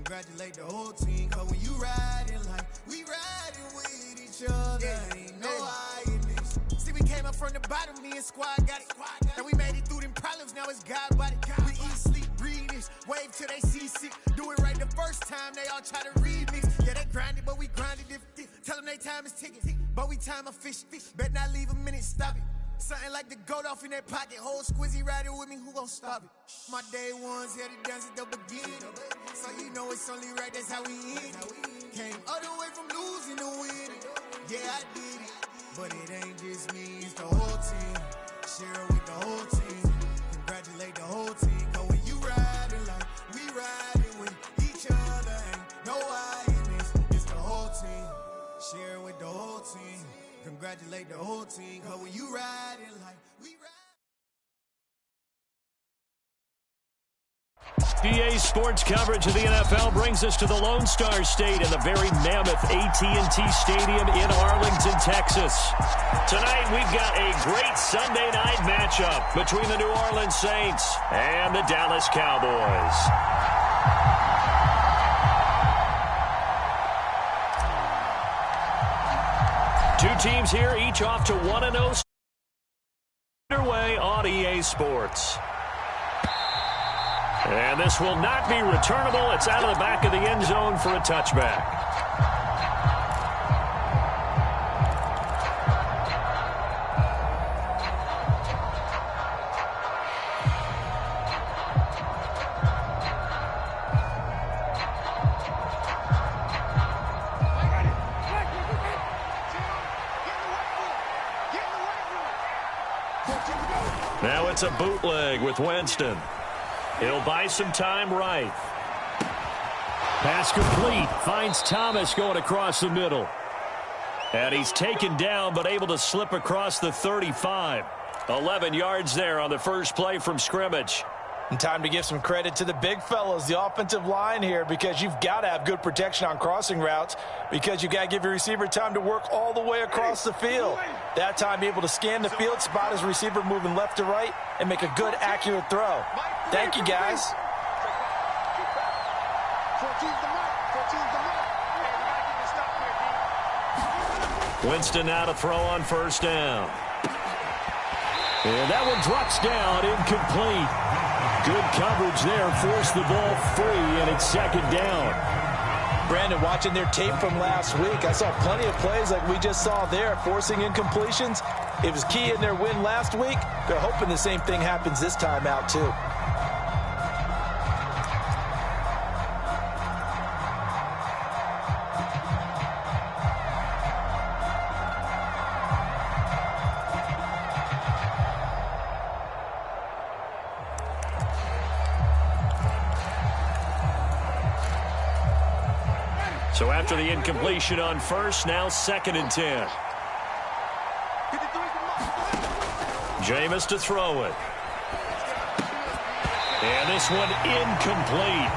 Congratulate the whole team, cause when you riding like we riding with each other, ain't no hiding this. See, we came up from the bottom, me and squad got it. And we made it through them problems, now it's God body. We eat, sleep, breathe this, wave till they see sick. Do it right the first time, they all try to remix. Yeah, they grinded, but we grinded if tell them they time is ticking. But we time a fish. Bet not leave a minute, stop it. Something like the goat off in that pocket. Whole squizzy riding with me, who gon' stop it? My day ones had it dance at the beginning. So you know it's only right, that's how we end. Came all the way from losing to winning. Yeah, I did it. But it ain't just me, it's the whole team. Share it with the whole team. Congratulate the whole team. Cause when you riding like we riding with each other, ain't no hiding this. It's the whole team. Share it with the whole team. Congratulate the whole team, cause when you riding like we ride. EA Sports coverage of the NFL brings us to the Lone Star State and the very mammoth AT&T Stadium in Arlington, Texas. Tonight we've got a great Sunday night matchup between the New Orleans Saints and the Dallas Cowboys. Two teams here, each off to 1-0. Underway on EA Sports. And this will not be returnable. It's out of the back of the end zone for a touchback. Now it's a bootleg with Winston. He'll buy some time right. Pass complete. Finds Thomas going across the middle. And he's taken down but able to slip across the 35. 11 yards there on the first play from scrimmage. And time to give some credit to the big fellas, the offensive line here, because you've got to have good protection on crossing routes, because you've got to give your receiver time to work all the way across the field. That time able to scan the field, spot his receiver moving left to right, and make a good, accurate throw. Thank you, guys. Winston now to throw on first down. And that one drops down, incomplete. Good coverage there, forced the ball free, and it's second down. Brandon, watching their tape from last week, I saw plenty of plays like we just saw there, forcing incompletions. It was key in their win last week. They're hoping the same thing happens this time out, too. So after the incompletion on first, now 2nd and 10. Jameis to throw it. And this one incomplete.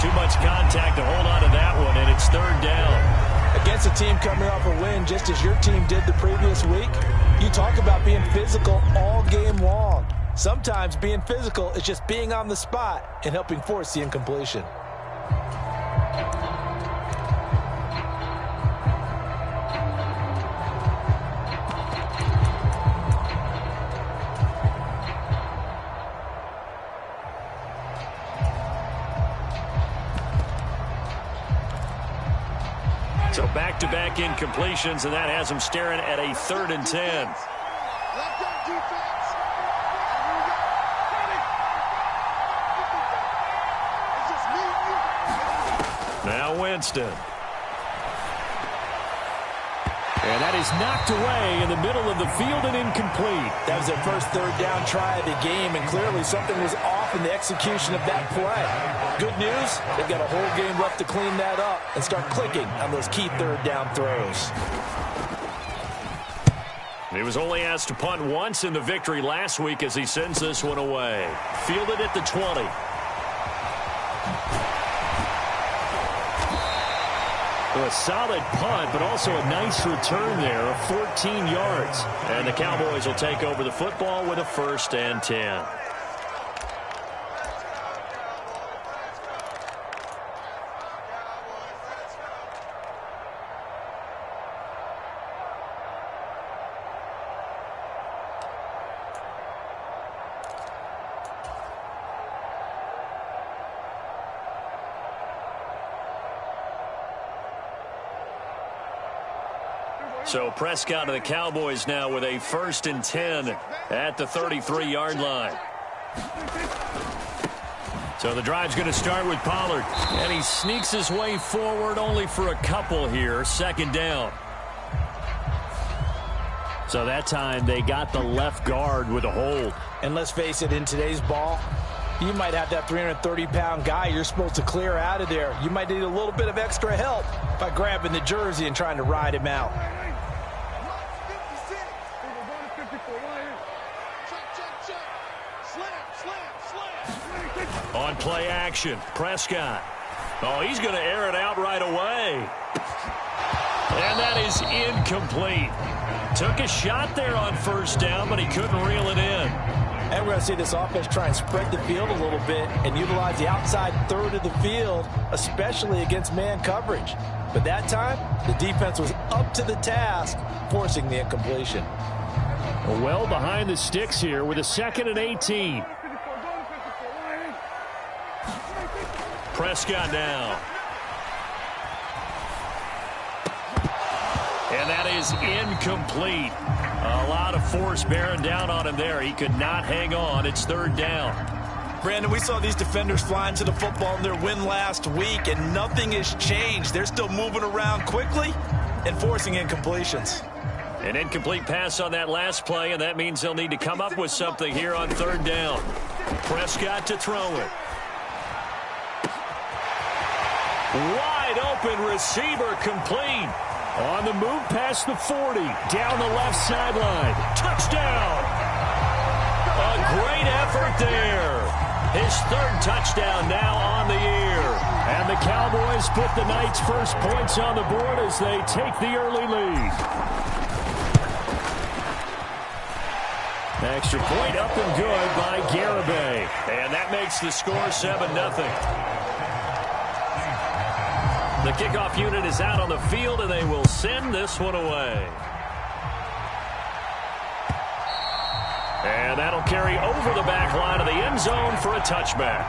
Too much contact to hold on to that one, and it's 3rd down. Against a team coming off a win, just as your team did the previous week, you talk about being physical all game long. Sometimes being physical is just being on the spot and helping force the incompletion. So back-to-back incompletions, and that has him staring at a 3rd and 10. Now Winston. And that is knocked away in the middle of the field and incomplete. That was their first 3rd down try of the game, and clearly something was off in the execution of that play. Good news, they've got a whole game left to clean that up and start clicking on those key 3rd down throws. He was only asked to punt once in the victory last week as he sends this one away. Fielded at the 20. A solid punt, but also a nice return there of 14 yards. And the Cowboys will take over the football with a 1st and 10. So Prescott and the Cowboys now with a 1st and 10 at the 33-yard line. So the drive's going to start with Pollard. And he sneaks his way forward only for a couple here. 2nd down. So that time they got the left guard with a hold. And let's face it, in today's ball, you might have that 330-pound guy you're supposed to clear out of there. You might need a little bit of extra help by grabbing the jersey and trying to ride him out. On play action, Prescott. Oh, he's going to air it out right away. And that is incomplete. Took a shot there on 1st down, but he couldn't reel it in. And we're going to see this offense try and spread the field a little bit and utilize the outside third of the field, especially against man coverage. But that time, the defense was up to the task, forcing the incompletion. Well behind the sticks here with a 2nd and 18. Prescott now. And that is incomplete. A lot of force bearing down on him there. He could not hang on. It's 3rd down. Brandon, we saw these defenders flying to the football in their win last week, and nothing has changed. They're still moving around quickly and forcing incompletions. An incomplete pass on that last play, and that means they'll need to come up with something here on 3rd down. Prescott to throw it. Wide open receiver complete. On the move past the 40. Down the left sideline. Touchdown. A great effort there. His 3rd touchdown now on the year. And the Cowboys put the night's first points on the board as they take the early lead. Extra point up and good by Garibay. And that makes the score 7-0. The kickoff unit is out on the field, and they will send this one away. And that'll carry over the back line of the end zone for a touchback.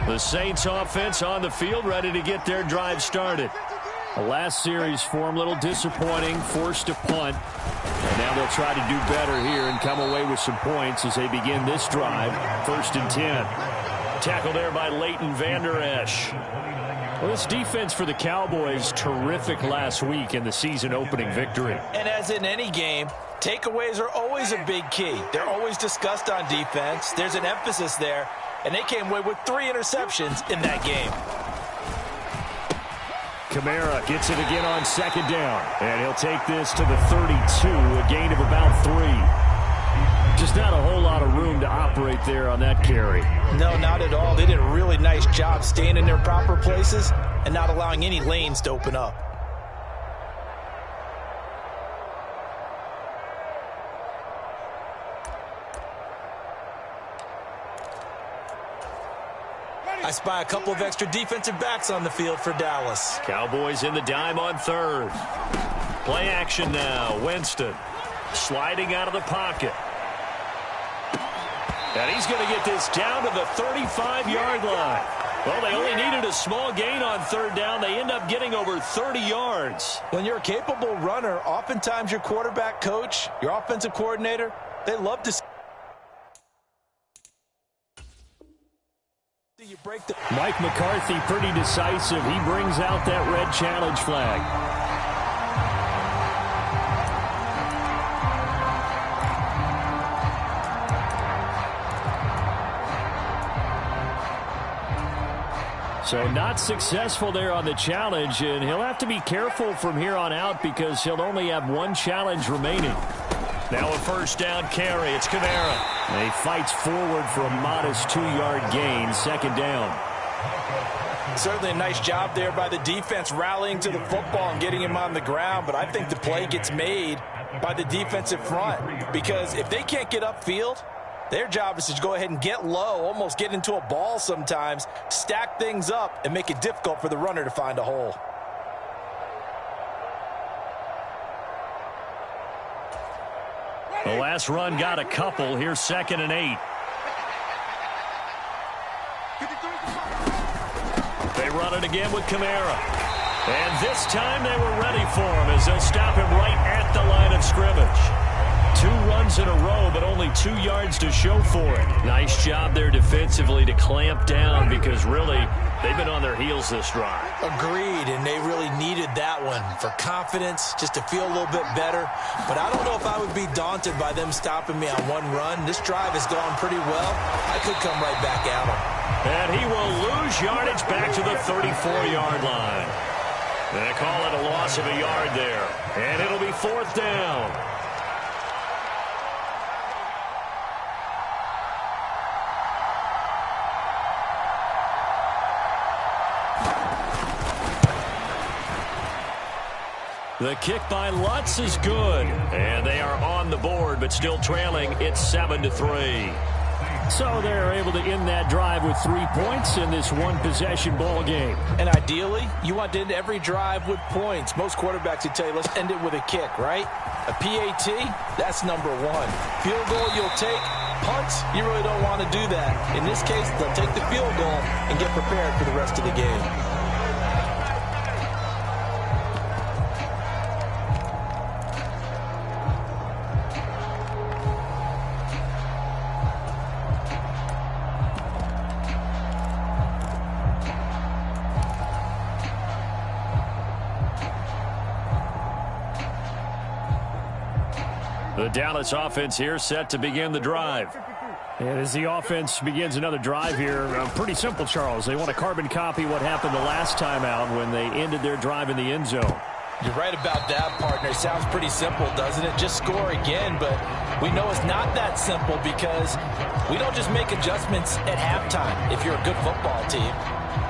The Saints offense on the field, ready to get their drive started. The last series for them, a little disappointing, forced to punt. And now they'll try to do better here and come away with some points as they begin this drive. 1st and 10. Tackle there by Leighton Vander Esch. Well, this defense for the Cowboys, terrific last week in the season-opening victory. And as in any game, takeaways are always a big key. They're always discussed on defense. There's an emphasis there, and they came away with 3 interceptions in that game. Kamara gets it again on 2nd down. And he'll take this to the 32, a gain of about 3. Just not a whole lot of room to operate there on that carry. No, not at all. They did a really nice job staying in their proper places and not allowing any lanes to open up. I spy a couple of extra defensive backs on the field for Dallas. Cowboys in the dime on 3rd. Play action now. Winston sliding out of the pocket. And he's going to get this down to the 35-yard line. Well, they only needed a small gain on 3rd down. They end up getting over 30 yards. When you're a capable runner, oftentimes your quarterback coach, your offensive coordinator, they love to see you break the... Mike McCarthy pretty decisive. He brings out that red challenge flag. So not successful there on the challenge, and he'll have to be careful from here on out because he'll only have 1 challenge remaining. Now a 1st down carry. It's Kamara. And he fights forward for a modest 2-yard gain. 2nd down. Certainly a nice job there by the defense rallying to the football and getting him on the ground, but I think the play gets made by the defensive front because if they can't get upfield, their job is to go ahead and get low, almost get into a ball sometimes, stack things up, and make it difficult for the runner to find a hole. The last run got a couple. Here's 2nd and 8. They run it again with Kamara. And this time they were ready for him as they'll stop him right at the line of scrimmage. 2 runs in a row, but only 2 yards to show for it. Nice job there defensively to clamp down because really they've been on their heels this drive. Agreed, and they really needed that one for confidence, just to feel a little bit better. But I don't know if I would be daunted by them stopping me on 1 run. This drive has gone pretty well. I could come right back at them. And he will lose yardage back to the 34-yard line. They call it a loss of a yard there. And it'll be 4th down. The kick by Lutz is good. And they are on the board, but still trailing. It's 7-3. So they're able to end that drive with 3 points in this one-possession ball game. And ideally, you want to end every drive with points. Most quarterbacks would tell you, let's end it with a kick, right? A PAT, that's number 1. Field goal you'll take. Punts, you really don't want to do that. In this case, they'll take the field goal and get prepared for the rest of the game. The Dallas offense here set to begin the drive. And as the offense begins another drive here, pretty simple, Charles. They want to carbon copy what happened the last time out when they ended their drive in the end zone. You're right about that, partner. Sounds pretty simple, doesn't it? Just score again, but we know it's not that simple because we don't just make adjustments at halftime if you're a good football team.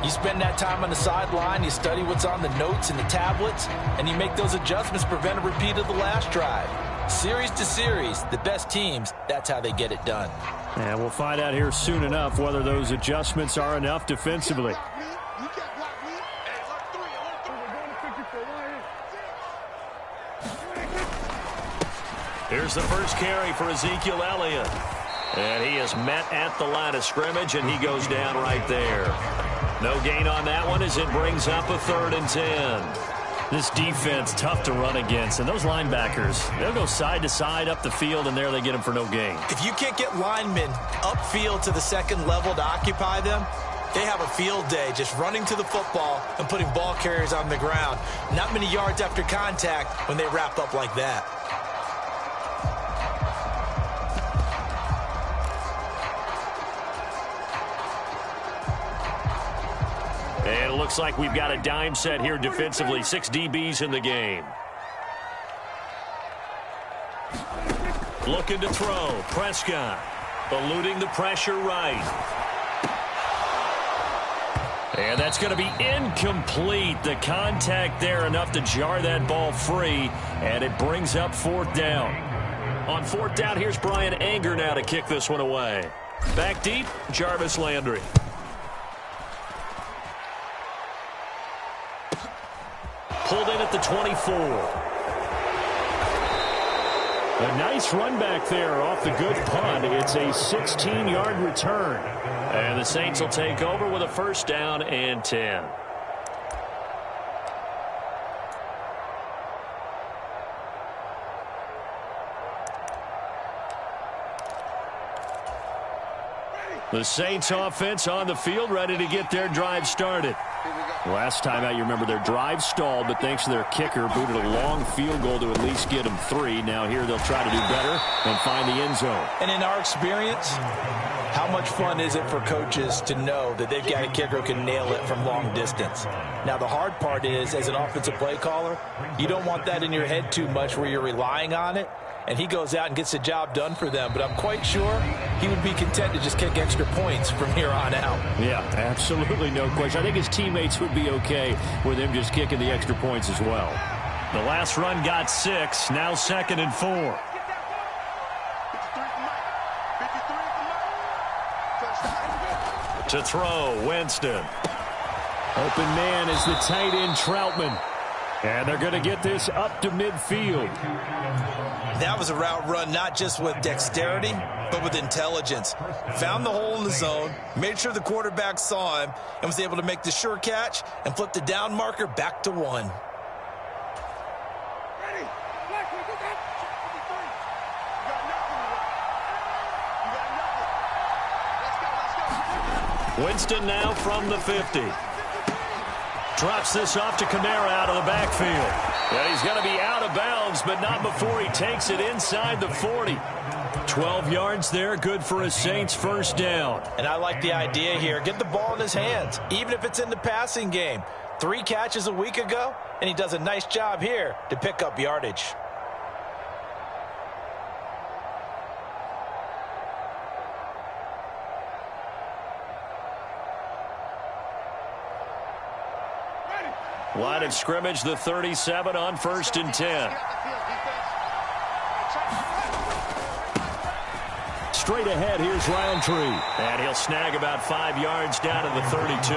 You spend that time on the sideline, you study what's on the notes and the tablets, and you make those adjustments to prevent a repeat of the last drive. Series to series, the best teams, that's how they get it done. And we'll find out here soon enough whether those adjustments are enough defensively. Here's the first carry for Ezekiel Elliott. And he is met at the line of scrimmage, and he goes down right there. No gain on that one as it brings up a 3rd and 10. This defense, tough to run against. And those linebackers, they'll go side to side up the field, and there they get them for no gain. If you can't get linemen upfield to the 2nd level to occupy them, they have a field day just running to the football and putting ball carriers on the ground. Not many yards after contact when they wrap up like that. And it looks like we've got a dime set here defensively. 6 DBs in the game. Looking to throw. Prescott eluding the pressure right. And that's going to be incomplete. The contact there enough to jar that ball free. And it brings up 4th down. On 4th down, here's Brian Anger now to kick this one away. Back deep, Jarvis Landry. Pulled in at the 24. A nice run back there off the good punt. It's a 16-yard return. And the Saints will take over with a 1st down and 10. The Saints offense on the field, ready to get their drive started. Last time out, you remember their drive stalled, but thanks to their kicker, booted a long field goal to at least get them 3. Now here they'll try to do better and find the end zone. And in our experience, how much fun is it for coaches to know that they've got a kicker who can nail it from long distance? Now, the hard part is, as an offensive play caller, you don't want that in your head too much where you're relying on it. And he goes out and gets the job done for them. But I'm quite sure he would be content to just kick extra points from here on out. Yeah, absolutely no question. I think his teammates would be okay with him just kicking the extra points as well. The last run got 6. Now 2nd and 4. To throw, Winston. Open man is the tight end, Troutman. And they're going to get this up to midfield. That was a route run not just with dexterity, but with intelligence. Found the hole in the zone, made sure the quarterback saw him, and was able to make the sure catch and flip the down marker back to 1. Winston now from the 50. Drops this off to Kamara out of the backfield. Yeah, he's going to be out of bounds, but not before he takes it inside the 40. 12 yards there, good for a Saints first down. And I like the idea here. Get the ball in his hands, even if it's in the passing game. 3 catches a week ago, and he does a nice job here to pick up yardage. Line of scrimmage, the 37 on 1st and 10. Straight ahead, here's Roundtree. And he'll snag about 5 yards down to the 32.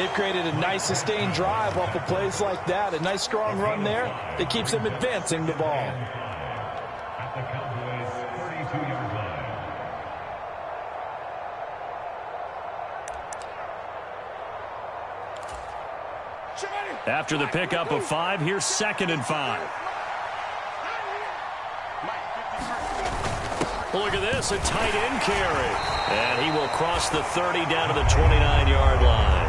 They've created a nice sustained drive off of plays like that. A nice strong run there that keeps them advancing the ball. After the pickup of 5, here's 2nd and 5. Look at this, a tight end carry. And he will cross the 30 down to the 29-yard line.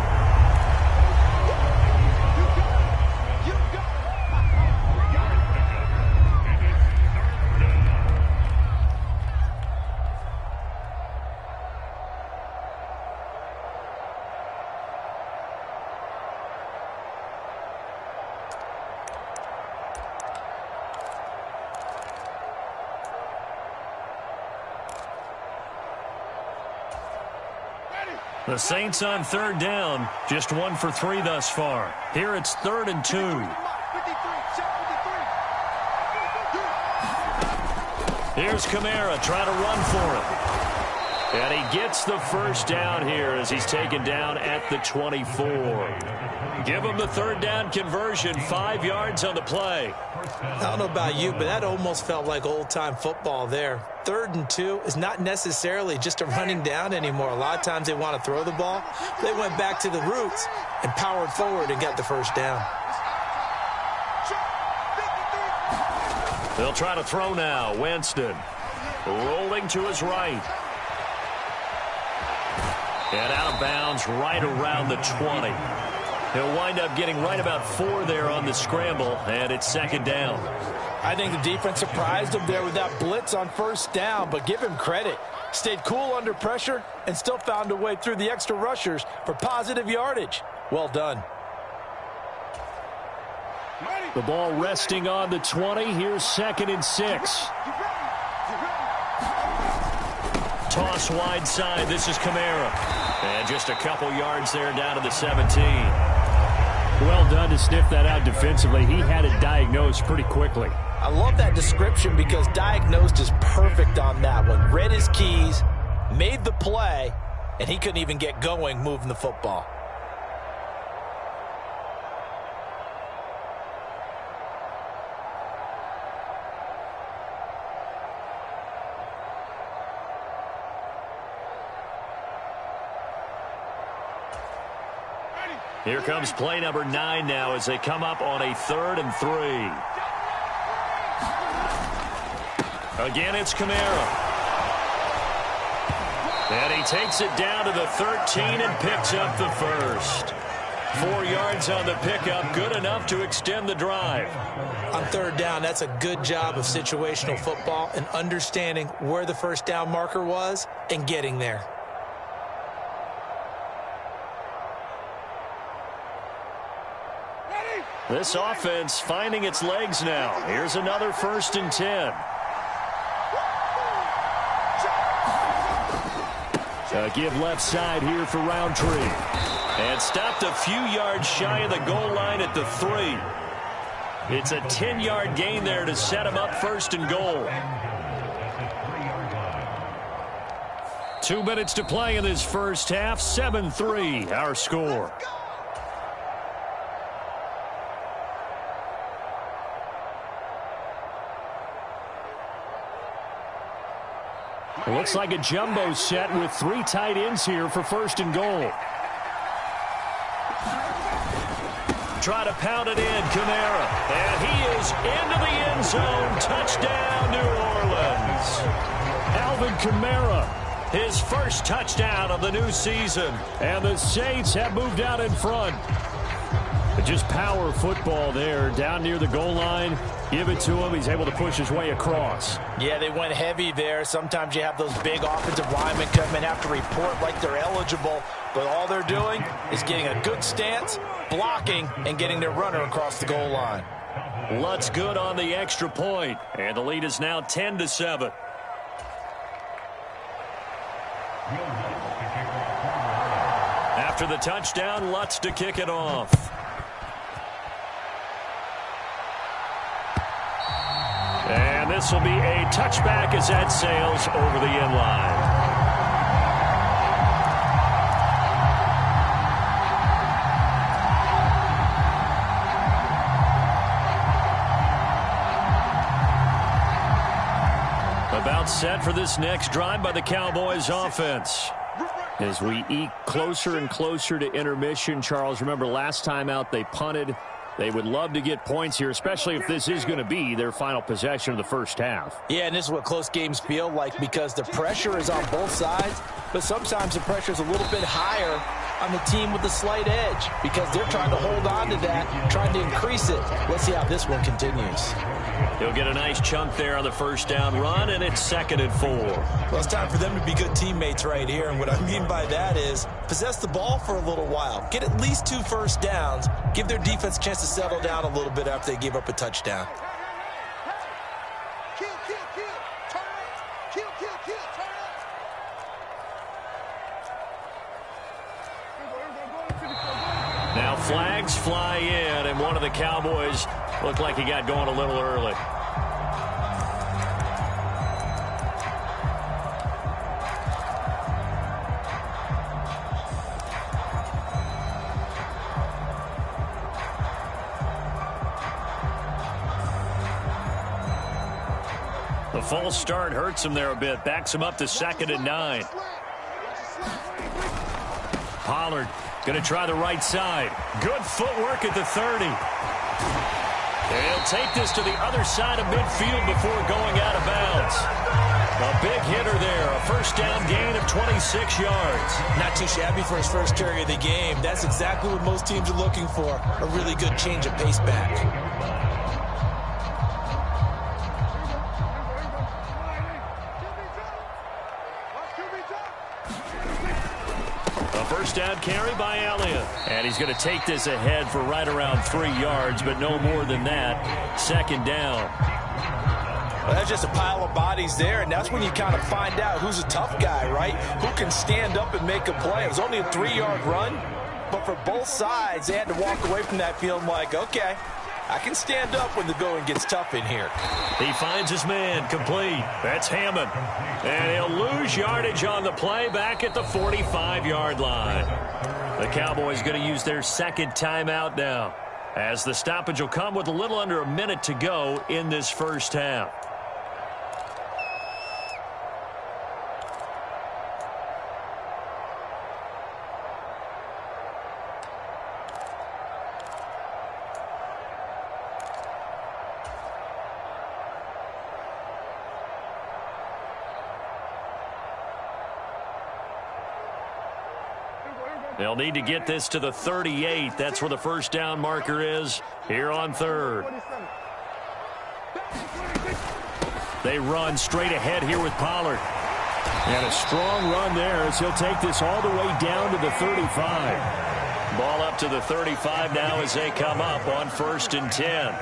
The Saints on 3rd down, just 1 for 3 thus far. Here it's 3rd and 2. Here's Kamara trying to run for it. And he gets the first down here as he's taken down at the 24. Give him the 3rd down conversion, 5 yards on the play. I don't know about you, but that almost felt like old-time football there. 3rd and 2 is not necessarily just a running down anymore. A lot of times they want to throw the ball. They went back to the roots and powered forward and got the first down. They'll try to throw now. Winston rolling to his right. And out of bounds right around the 20. He'll wind up getting right about 4 there on the scramble, and it's 2nd down. I think the defense surprised him there with that blitz on 1st down, but give him credit. Stayed cool under pressure and still found a way through the extra rushers for positive yardage. Well done. The ball resting on the 20. Here's 2nd and 6. Toss wide side. This is Kamara. And just a couple yards there down to the 17. Well done to sniff that out defensively. He had it diagnosed pretty quickly. I love that description because diagnosed is perfect on that one. Read his keys, made the play, and he couldn't even get going moving the football. Here comes play number 9 now as they come up on a 3rd and 3. Again, it's Kamara. And he takes it down to the 13 and picks up the first. 4 yards on the pickup, good enough to extend the drive. On 3rd down, that's a good job of situational football and understanding where the first down marker was and getting there. This offense finding its legs now. Here's another 1st and 10. Give left side here for Roundtree. And stopped a few yards shy of the goal line at the 3. It's a 10-yard gain there to set him up 1st and goal. 2 minutes to play in this first half. 7-3 our score. It looks like a jumbo set with 3 tight ends here for 1st and goal. Try to pound it in, Kamara. And he is into the end zone. Touchdown, New Orleans. Alvin Kamara, his first touchdown of the new season. And the Saints have moved out in front. But just power football there down near the goal line. Give it to him. He's able to push his way across. Yeah, they went heavy there. Sometimes you have those big offensive linemen come in, have to report like they're eligible. But all they're doing is getting a good stance, blocking, and getting their runner across the goal line. Lutt's good on the extra point. And the lead is now 10-7. After the touchdown, Lutz to kick it off. And this will be a touchback as that sails over the end line. About set for this next drive by the Cowboys offense. As we eke closer and closer to intermission, Charles, remember last time out they punted. They would love to get points here, especially if this is going to be their final possession of the first half. Yeah, and this is what close games feel like because the pressure is on both sides, but sometimes the pressure is a little bit higher on the team with the slight edge because they're trying to hold on to that, trying to increase it. Let's see how this one continues. He'll get a nice chunk there on the first down run, and it's 2nd and 4. Well, it's time for them to be good teammates right here, and what I mean by that is possess the ball for a little while, get at least 2 first downs, give their defense a chance to settle down a little bit after they give up a touchdown. Now flags fly in, and one of the Cowboys looked like he got going a little early. The false start hurts him there a bit, backs him up to 2nd and 9. Pollard going to try the right side. Good footwork at the 30. And he'll take this to the other side of midfield before going out of bounds. A big hitter there. A first down gain of 26 yards. Not too shabby for his first carry of the game. That's exactly what most teams are looking for. A really good change of pace back. First down carry by Elliott. And he's going to take this ahead for right around 3 yards, but no more than that. 2nd down. Well, that's just a pile of bodies there, and that's when you kind of find out who's a tough guy, right? Who can stand up and make a play. It was only a 3-yard run, but for both sides, they had to walk away from that feeling like, okay, I can stand up when the going gets tough in here. He finds his man, complete. That's Hammond. And he'll lose yardage on the play back at the 45-yard line. The Cowboys going to use their 2nd timeout now, as the stoppage will come with a little under a minute to go in this first half. They'll need to get this to the 38. That's where the first down marker is here on 3rd. They run straight ahead here with Pollard. And a strong run there as he'll take this all the way down to the 35. Ball up to the 35 now as they come up on 1st and 10.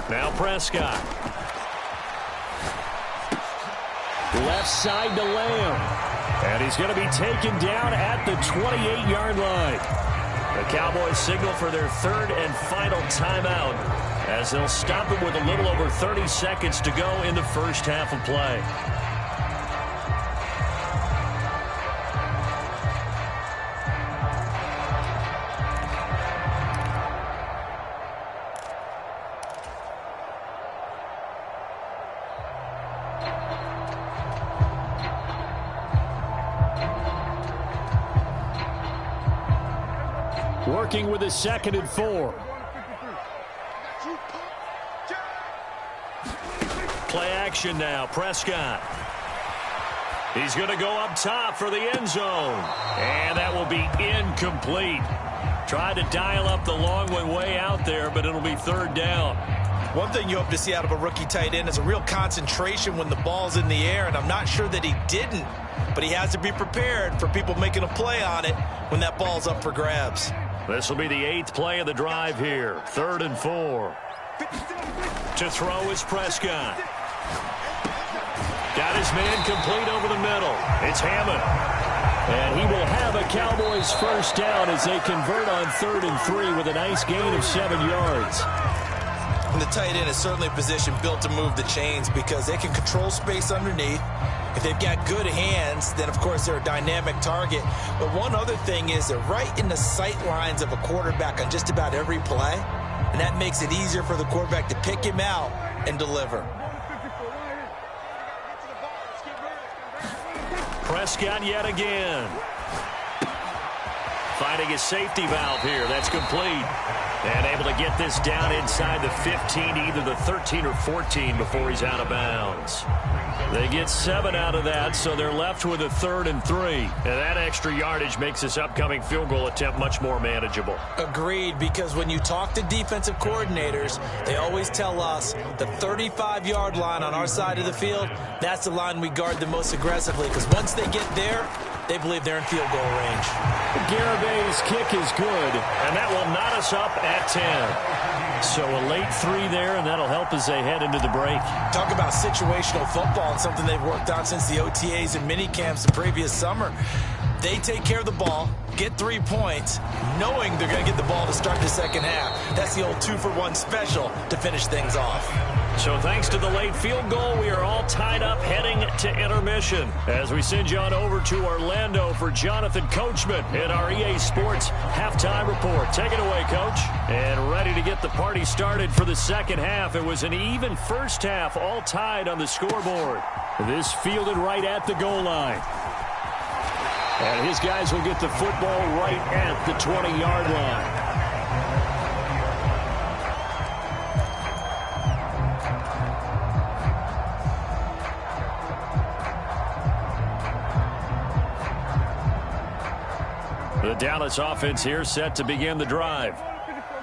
Now Prescott. Left side to Lamb. And he's going to be taken down at the 28-yard line. The Cowboys signal for their 3rd and final timeout as they'll stop him with a little over 30 seconds to go in the first half of play. Working with a 2nd and 4. Play action now. Prescott. He's going to go up top for the end zone. And that will be incomplete. Tried to dial up the long way out there, but it'll be 3rd down. One thing you hope to see out of a rookie tight end is a real concentration when the ball's in the air, and I'm not sure that he didn't, but he has to be prepared for people making a play on it when that ball's up for grabs. This will be the 8th play of the drive here. 3rd and 4. To throw is Prescott. Got his man complete over the middle. It's Hammond. And he will have a Cowboys 1st down as they convert on 3rd and 3 with a nice gain of 7 yards. And the tight end is certainly a position built to move the chains because they can control space underneath. If they've got good hands, then, of course, they're a dynamic target. But one other thing is they're right in the sight lines of a quarterback on just about every play, and that makes it easier for the quarterback to pick him out and deliver. Prescott yet again. Finding his safety valve here. That's complete. And able to get this down inside the 15, either the 13 or 14 before he's out of bounds. They get 7 out of that, so they're left with a 3rd and 3. And that extra yardage makes this upcoming field goal attempt much more manageable. Agreed, because when you talk to defensive coordinators, they always tell us the 35-yard line on our side of the field, that's the line we guard the most aggressively, because once they get there, they believe they're in field goal range. Garabay's kick is good, and that will knot us up at 10. So a late 3 there, and that'll help as they head into the break. Talk about situational football and something they've worked on since the OTAs and mini camps the previous summer. They take care of the ball, get 3 points, knowing they're going to get the ball to start the second half. That's the old 2-for-1 special to finish things off. So thanks to the late field goal, we are all tied up heading to intermission as we send you on over to Orlando for Jonathan Coachman in our EA Sports halftime report. Take it away, Coach. And ready to get the party started for the second half. It was an even first half, all tied on the scoreboard. This fielded right at the goal line. And his guys will get the football right at the 20-yard line. The Dallas offense here set to begin the drive.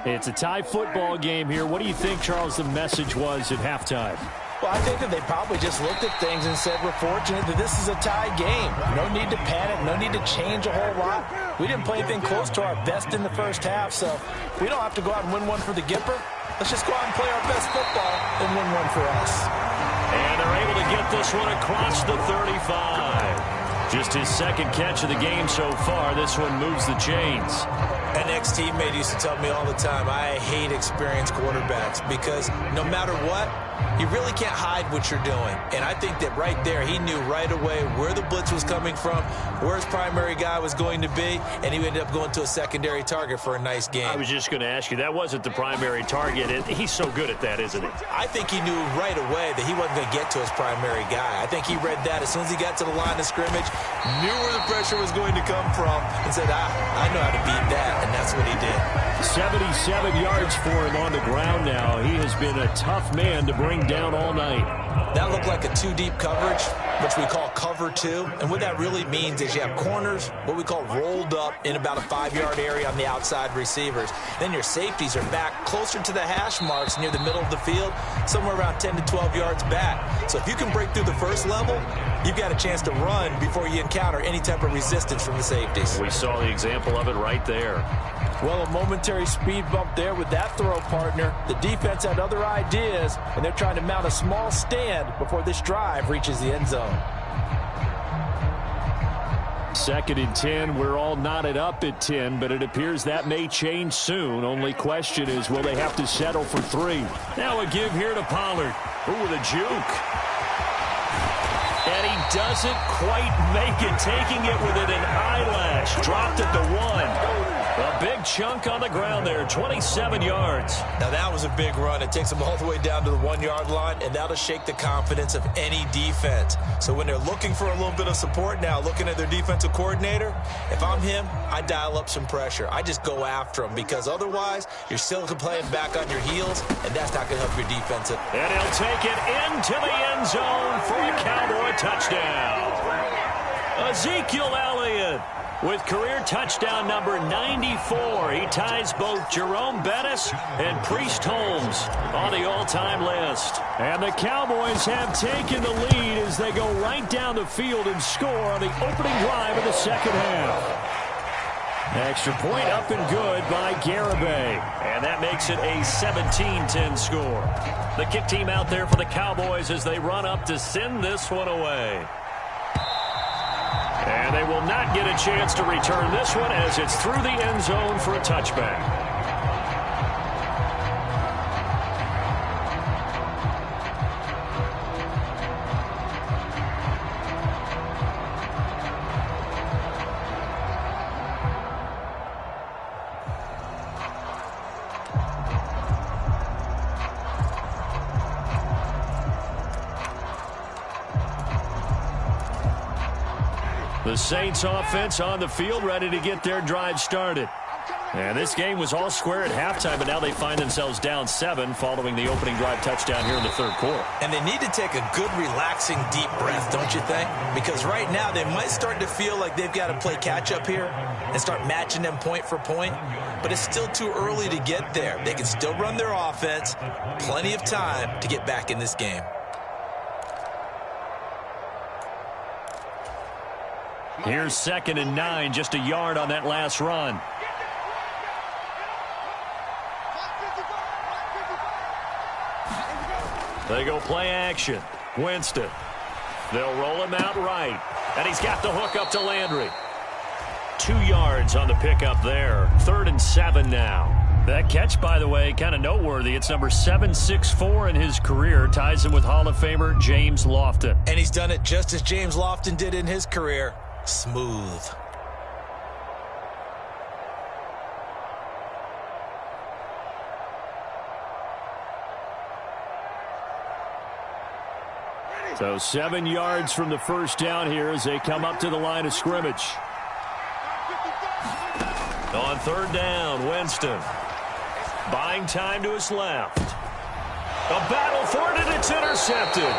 It's a tie football game here. What do you think, Charles, the message was at halftime? Well, I think that they probably just looked at things and said, we're fortunate that this is a tie game. No need to panic, no need to change a whole lot. We didn't play anything close to our best in the first half, so we don't have to go out and win one for the Gipper. Let's just go out and play our best football and win one for us. And they're able to get this one across the 35. Just his second catch of the game so far. This one moves the chains. An ex-teammate used to tell me all the time, I hate experienced quarterbacks because no matter what, you really can't hide what you're doing. And I think that right there, he knew right away where the blitz was coming from, where his primary guy was going to be, and he ended up going to a secondary target for a nice game. I was just going to ask you, that wasn't the primary target. He's so good at that, isn't he? I think he knew right away that he wasn't going to get to his primary guy. I think he read that as soon as he got to the line of scrimmage, knew where the pressure was going to come from, and said, I know how to beat that, and that's what he did. 77 yards for him on the ground now. He has been a tough man to bring down all night. That looked like a 2-deep coverage, which we call cover 2. And what that really means is you have corners, what we call rolled up in about a 5-yard area on the outside receivers. Then your safeties are back closer to the hash marks near the middle of the field, somewhere around 10 to 12 yards back. So if you can break through the first level, you've got a chance to run before you encounter any type of resistance from the safeties. We saw the example of it right there. Well, a momentary speed bump there with that throw partner. The defense had other ideas, and they're trying to mount a small stand before this drive reaches the end zone. 2nd and 10. We're all knotted up at 10, but it appears that may change soon. Only question is, will they have to settle for 3? Now a give here to Pollard. Ooh, with a juke. And he doesn't quite make it, taking it within an eyelash. Dropped at the 1. A big chunk on the ground there, 27 yards. Now that was a big run. It takes them all the way down to the 1-yard line, and that'll shake the confidence of any defense. So when they're looking for a little bit of support now, looking at their defensive coordinator, if I'm him, I dial up some pressure. I just go after him, because otherwise you're still playing back on your heels, and that's not going to help your defense. And he'll take it into the end zone for a Cowboy touchdown. Ezekiel Elliott with career touchdown number 94. He ties both Jerome Bettis and Priest Holmes on the all-time list. And the Cowboys have taken the lead as they go right down the field and score on the opening drive of the second half. Extra point up and good by Garibay. And that makes it a 17-10 score. The kick team out there for the Cowboys as they run up to send this one away. And they will not get a chance to return this one as it's through the end zone for a touchback. The Saints offense on the field, ready to get their drive started. And this game was all square at halftime, but now they find themselves down 7 following the opening drive touchdown here in the third quarter. And they need to take a good, relaxing, deep breath, don't you think? Because right now they might start to feel like they've got to play catch-up here and start matching them point for point. But it's still too early to get there. They can still run their offense. Plenty of time to get back in this game. Here's 2nd and 9, just a yard on that last run. They go play action. Winston. They'll roll him out right. And he's got the hook up to Landry. 2 yards on the pickup there. 3rd and 7 now. That catch, by the way, kind of noteworthy. It's number 764 in his career. Ties him with Hall of Famer James Lofton. And he's done it just as James Lofton did in his career. Smooth. So 7 yards from the first down here as they come up to the line of scrimmage. On 3rd down, Winston. Buying time to his left. A battle for it, and it's intercepted.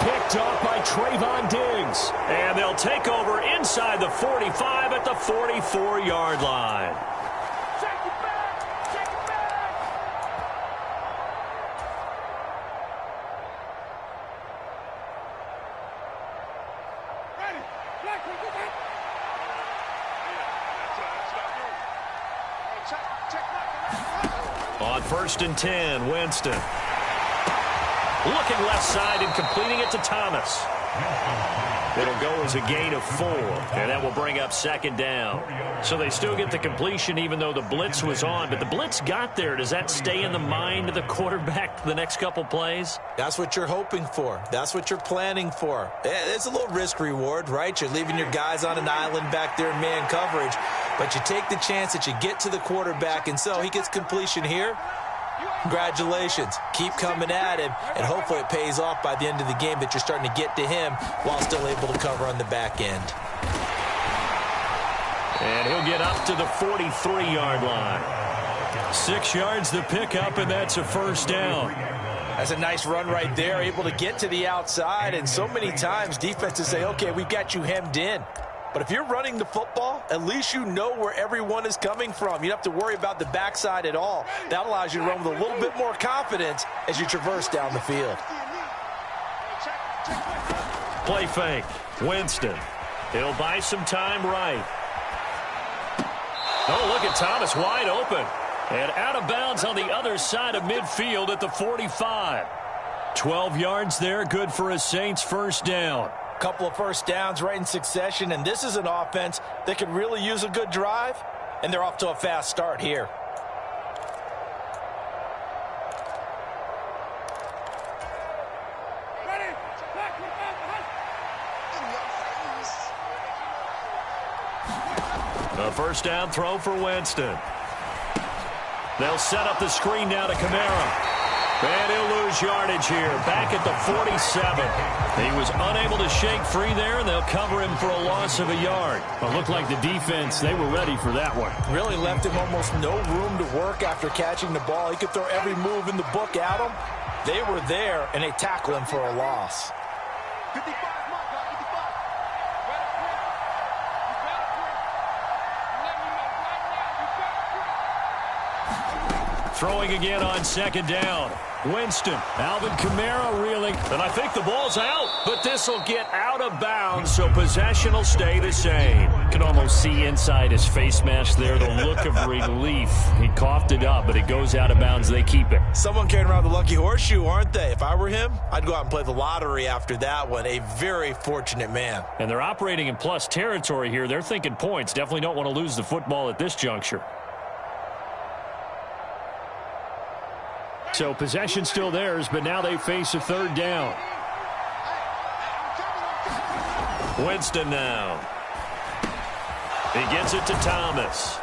Picked off by Trayvon Diggs. And they'll take over inside the 45 at the 44-yard line. On 1st and 10, Winston. Looking left side and completing it to Thomas. It'll go as a gain of 4, and that will bring up 2nd down. So they still get the completion even though the blitz was on, but the blitz got there. Does that stay in the mind of the quarterback the next couple plays? That's what you're hoping for. That's what you're planning for. It's a little risk reward, right? You're leaving your guys on an island back there in man coverage, but you take the chance that you get to the quarterback, and so he gets completion here. Congratulations. Keep coming at him, and hopefully it pays off by the end of the game that you're starting to get to him while still able to cover on the back end. And he'll get up to the 43-yard line. 6 yards to pick up, and that's a 1st down. That's a nice run right there, able to get to the outside, and so many times defenses say, okay, we've got you hemmed in. But if you're running the football, at least you know where everyone is coming from. You don't have to worry about the backside at all. That allows you to run with a little bit more confidence as you traverse down the field. Play fake. Winston. He'll buy some time right. Oh, look at Thomas wide open. And out of bounds on the other side of midfield at the 45. 12 yards there, good for a Saints 1st down. Couple of 1st downs right in succession, and this is an offense that could really use a good drive, and they're off to a fast start here. A A first down throw for Winston. They'll set up the screen now to Kamara. And he'll lose yardage here, back at the 47. He was unable to shake free there, and they'll cover him for a loss of a yard. Well, it looked like the defense, they were ready for that one. Really left him almost no room to work after catching the ball. He could throw every move in the book at him. They were there, and they tackle him for a loss. 55, Mark, 55. Throwing again on second down. Winston, Alvin Kamara reeling, and I think the ball's out, but this will get out of bounds, so possession will stay the same. You can almost see inside his face mask there the look of relief. He coughed it up, but it goes out of bounds. They keep it. Someone carrying around the lucky horseshoe, aren't they? If I were him, I'd go out and play the lottery after that one. A very fortunate man. And they're operating in plus territory here. They're thinking points. Definitely don't want to lose the football at this juncture. So possession still theirs, but now they face a third down. Winston now. He gets it to Thomas.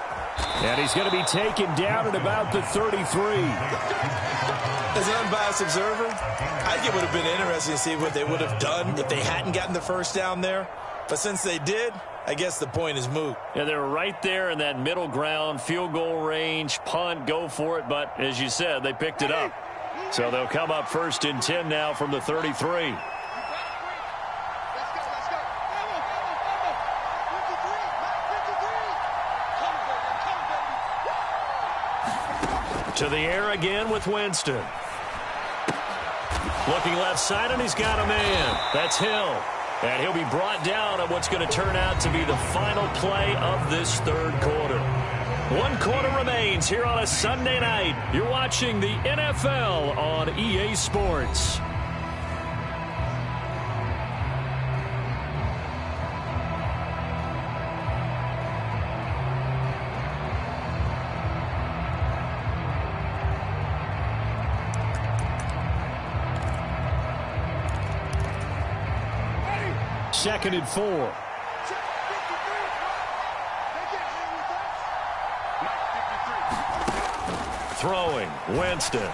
And he's going to be taken down at about the 33. As an unbiased observer, I think it would have been interesting to see what they would have done if they hadn't gotten the first down there. But since they did, I guess the point is moot. Yeah, they were right there in that middle ground, field goal range, punt, go for it. But as you said, they picked it up. So they'll come up first and 10 now from the 33. To the air again with Winston. Looking left side, and he's got a man. That's Hill. And he'll be brought down on what's going to turn out to be the final play of this third quarter. 1 quarter remains here on a Sunday night. You're watching the NFL on EA Sports. Second and 4. Throwing, Winston.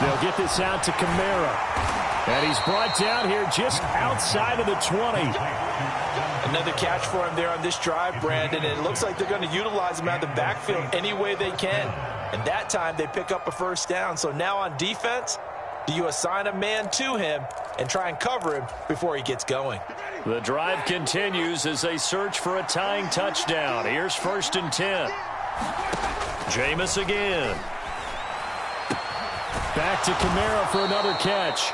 They'll get this out to Kamara. And he's brought down here just outside of the 20. Another catch for him there on this drive, Brandon. And it looks like they're going to utilize him out of the backfield any way they can. And that time they pick up a first down. So now on defense, do you assign a man to him and try and cover him before he gets going? The drive continues as they search for a tying touchdown. Here's first and 10. Jameis again. Back to Kamara for another catch.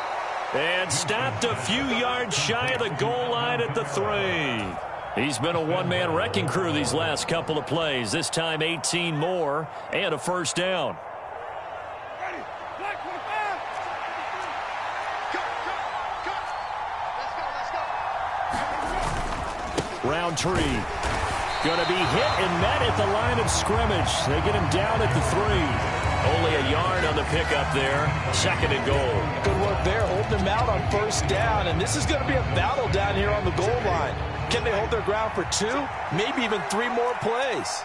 And stopped a few yards shy of the goal line at the 3. He's been a one-man wrecking crew these last couple of plays. This time 18 more and a first down. Roundtree going to be hit and met at the line of scrimmage. They get him down at the 3. Only a yard on the pickup there. Second and goal. Good work there, holding him out on first down. And this is going to be a battle down here on the goal line. Can they hold their ground for 2, maybe even 3 more plays?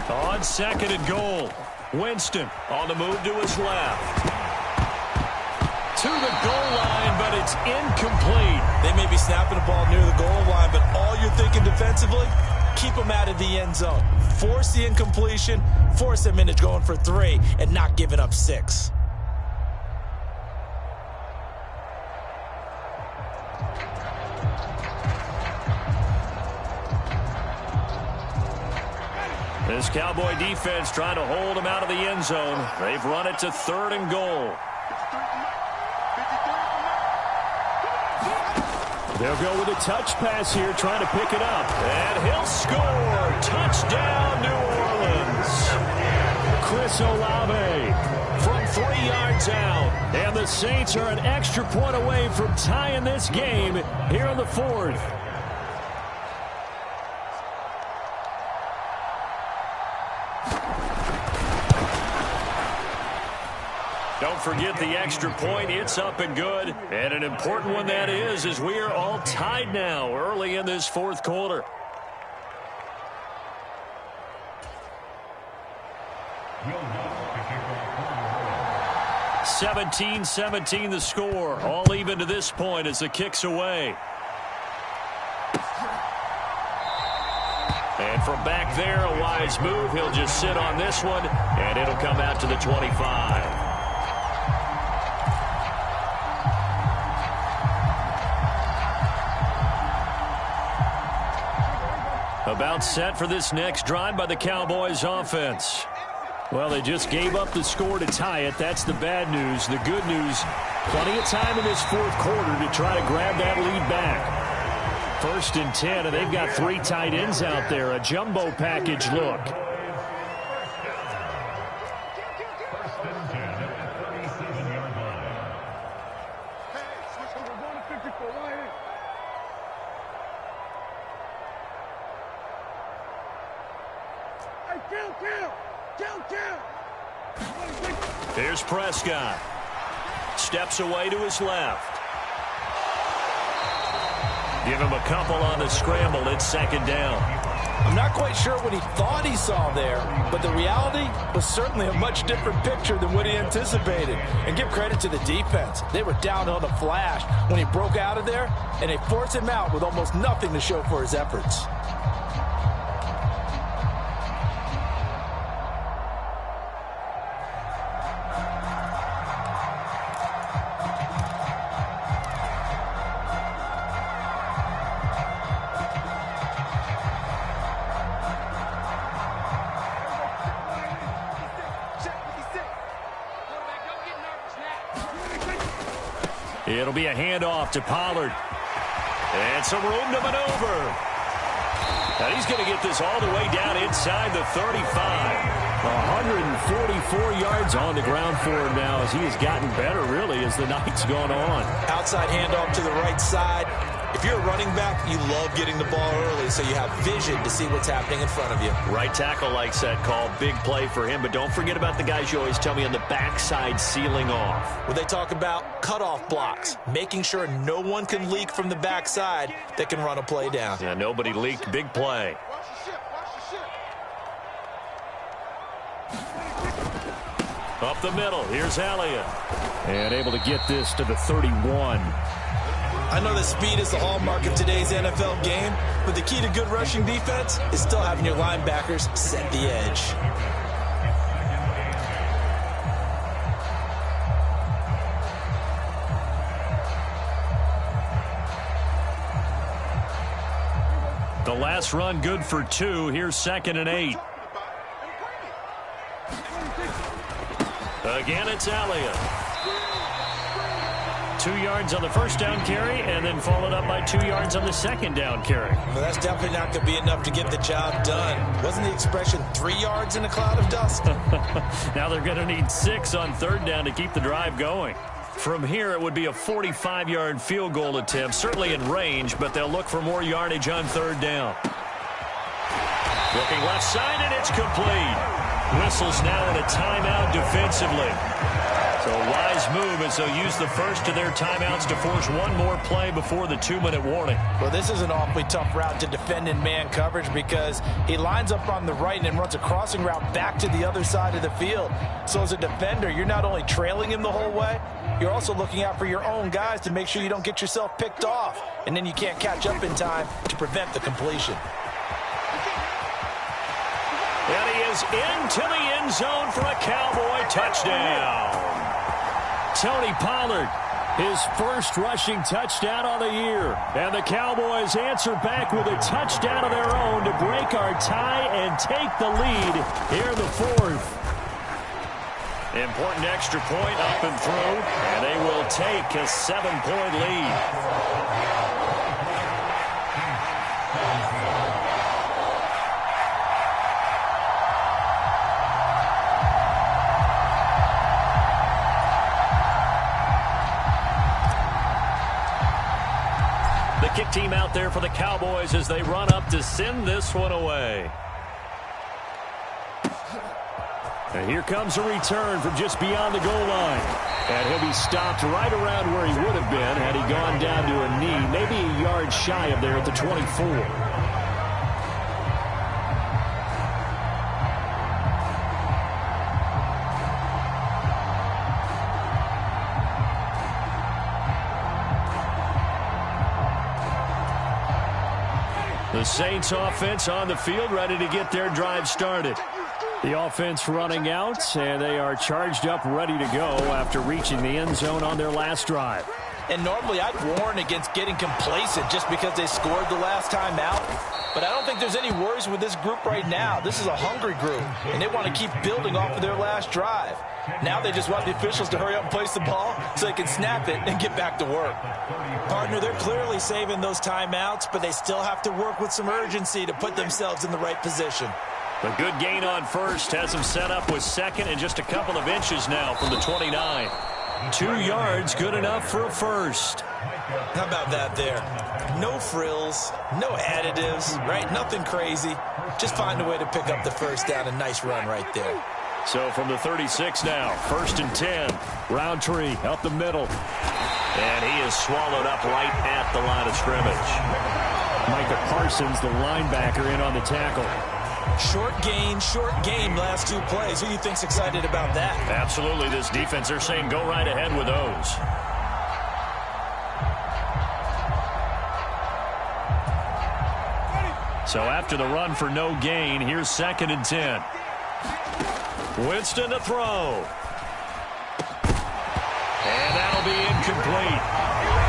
On second and goal. Winston on the move to his left. To the goal line, but it's incomplete. They may be snapping the ball near the goal line, but all you're thinking defensively, keep them out of the end zone. Force the incompletion, force them into going for 3, and not giving up 6. This Cowboy defense trying to hold him out of the end zone. They've run it to third and goal. They'll go with a touch pass here, trying to pick it up. And he'll score. Touchdown, New Orleans. Chris Olave from 3 yards out. And the Saints are an extra point away from tying this game here in the 4th. Don't forget the extra point. It's up and good. And an important one that is, as we are all tied now early in this 4th quarter. 17-17 the score. All even to this point as the kick's away. And from back there, a wise move. He'll just sit on this one, and it'll come out to the 25. About set for this next drive by the Cowboys offense. Well, they just gave up the score to tie it. That's the bad news. The good news, plenty of time in this fourth quarter to try to grab that lead back. 1st and 10, and they've got 3 tight ends out there. A jumbo package look. Here's Prescott. Steps away to his left. Give him a couple on the scramble. It's 2nd down. I'm not quite sure what he thought he saw there, but the reality was certainly a much different picture than what he anticipated. And give credit to the defense. They were down on a flash when he broke out of there, and they forced him out with almost nothing to show for his efforts. It'll be a handoff to Pollard. And some room to maneuver. And he's going to get this all the way down inside the 35. 144 yards on the ground for him now as he has gotten better, really, as the night's gone on. Outside handoff to the right side. If you're a running back, you love getting the ball early so you have vision to see what's happening in front of you. Right tackle likes that call. Big play for him. But don't forget about the guys you always tell me on the backside sealing off. When they talk about cutoff blocks, making sure no one can leak from the backside that can run a play down. Yeah, nobody leaked. Big play. Up the middle. Here's Elliott. And able to get this to the 31. I know that speed is the hallmark of today's NFL game, but the key to good rushing defense is still having your linebackers set the edge. The last run good for 2. Here's 2nd and 8. Again, it's Elliott. 2 yards on the first down carry, and then followed up by 2 yards on the second down carry. Well, that's definitely not going to be enough to get the job done. Wasn't the expression 3 yards in a cloud of dust? Now they're going to need 6 on 3rd down to keep the drive going. From here, it would be a 45-yard field goal attempt, certainly in range, but they'll look for more yardage on 3rd down. Looking left side, and it's complete. Whistles now in a timeout defensively. So a wise move as they'll use the first of their timeouts to force one more play before the 2-minute warning. Well, this is an awfully tough route to defend in man coverage because he lines up on the right and then runs a crossing route back to the other side of the field. So as a defender, you're not only trailing him the whole way, you're also looking out for your own guys to make sure you don't get yourself picked off. And then you can't catch up in time to prevent the completion. And he is into the end zone for a Cowboy touchdown. Tony Pollard, his first rushing touchdown on the year. And the Cowboys answer back with a touchdown of their own to break our tie and take the lead here in the 4th. Important extra point up and through, and they will take a 7-point lead. Kick team out there for the Cowboys as they run up to send this one away. And here comes a return from just beyond the goal line. And he'll be stopped right around where he would have been had he gone down to a knee, maybe a yard shy of there at the 24. The Saints offense on the field, ready to get their drive started. The offense running out, and they are charged up, ready to go after reaching the end zone on their last drive. And normally I'd warn against getting complacent just because they scored the last time out. But I don't think there's any worries with this group right now. This is a hungry group, and they want to keep building off of their last drive. Now they just want the officials to hurry up and place the ball so they can snap it and get back to work. Partner, they're clearly saving those timeouts, but they still have to work with some urgency to put themselves in the right position. The good gain on first has them set up with second and just a couple of inches now from the 29. 2 yards, good enough for a first. How about that there? No frills, no additives, right? Nothing crazy. Just find a way to pick up the first down. A nice run right there. So from the 36 now, 1st and 10. Roundtree up the middle. And he is swallowed up right at the line of scrimmage. Micah Parsons, the linebacker, in on the tackle. Short game last 2 plays. Who do you think's excited about that? Absolutely. This defense, they're saying go right ahead with those. So after the run for no gain, here's 2nd and 10. Winston to throw. And that'll be incomplete.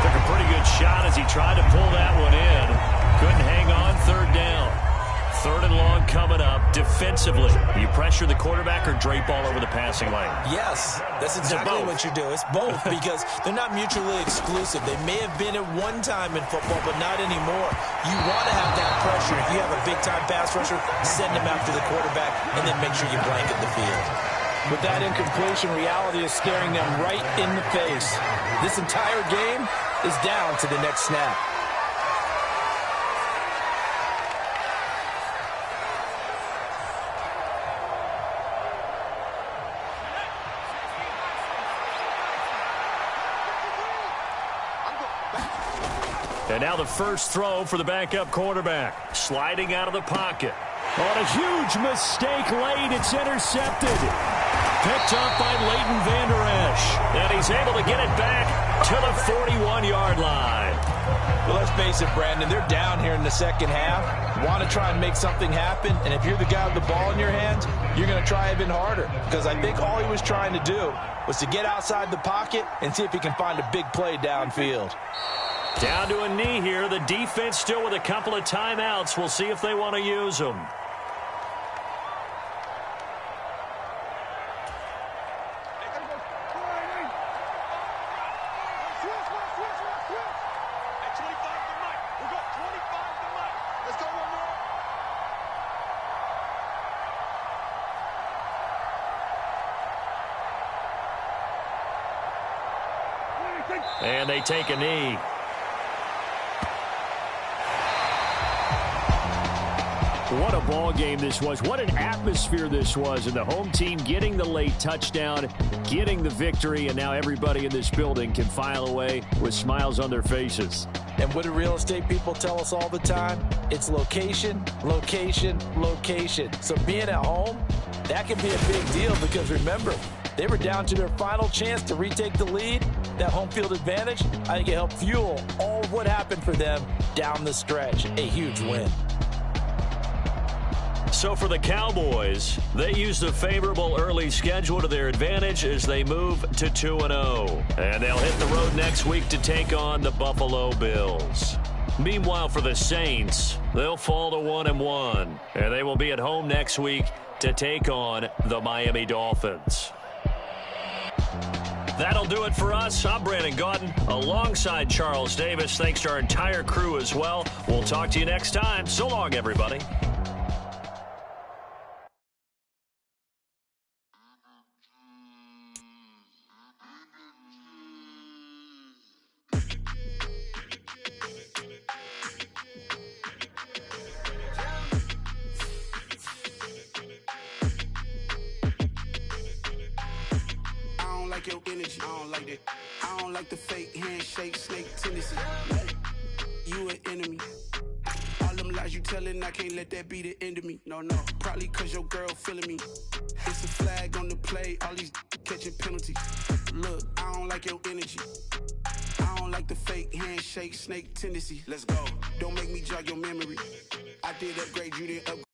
Took a pretty good shot as he tried to pull that one in. Couldn't hang on, 3rd down. 3rd and long coming up. Defensively, you pressure the quarterback or drape all over the passing lane? Yes, that's exactly what you do. It's both because they're not mutually exclusive. They may have been at one time in football, but not anymore. You want to have that pressure. If you have a big-time pass rusher, send him after the quarterback, and then make sure you blanket the field. With that incompletion, reality is staring them right in the face. This entire game is down to the next snap. And now the first throw for the backup quarterback. Sliding out of the pocket. On a huge mistake late, it's intercepted. Picked up by Leighton Vander Esch. And he's able to get it back to the 41-yard line. Well, let's face it, Brandon, they're down here in the second half. Want to try and make something happen, and if you're the guy with the ball in your hands, you're going to try even harder. Because I think all he was trying to do was to get outside the pocket and see if he can find a big play downfield. Down to a knee here. The defense still with a couple of timeouts. We'll see if they want to use them. And they take a knee. What a ball game this was. What an atmosphere this was. And the home team getting the late touchdown, getting the victory, and now everybody in this building can file away with smiles on their faces. And what do real estate people tell us all the time? It's location, location, location. So being at home, that can be a big deal because remember, they were down to their final chance to retake the lead. That home field advantage, I think it helped fuel all of what happened for them down the stretch. A huge win. So for the Cowboys, they use the favorable early schedule to their advantage as they move to 2-0. And they'll hit the road next week to take on the Buffalo Bills. Meanwhile, for the Saints, they'll fall to 1-1. And they will be at home next week to take on the Miami Dolphins. That'll do it for us. I'm Brandon Gaudin alongside Charles Davis. Thanks to our entire crew as well. We'll talk to you next time. So long, everybody. Your energy, I don't like that. I don't like the fake handshake, snake tendency. You an enemy. All them lies you telling, I can't let that be the end of me. No, probably cause your girl feeling me. It's a flag on the play, all these catching penalties. Look, I don't like your energy. I don't like the fake handshake, snake tendency. Let's go. Don't make me jog your memory. I did upgrade, you didn't upgrade.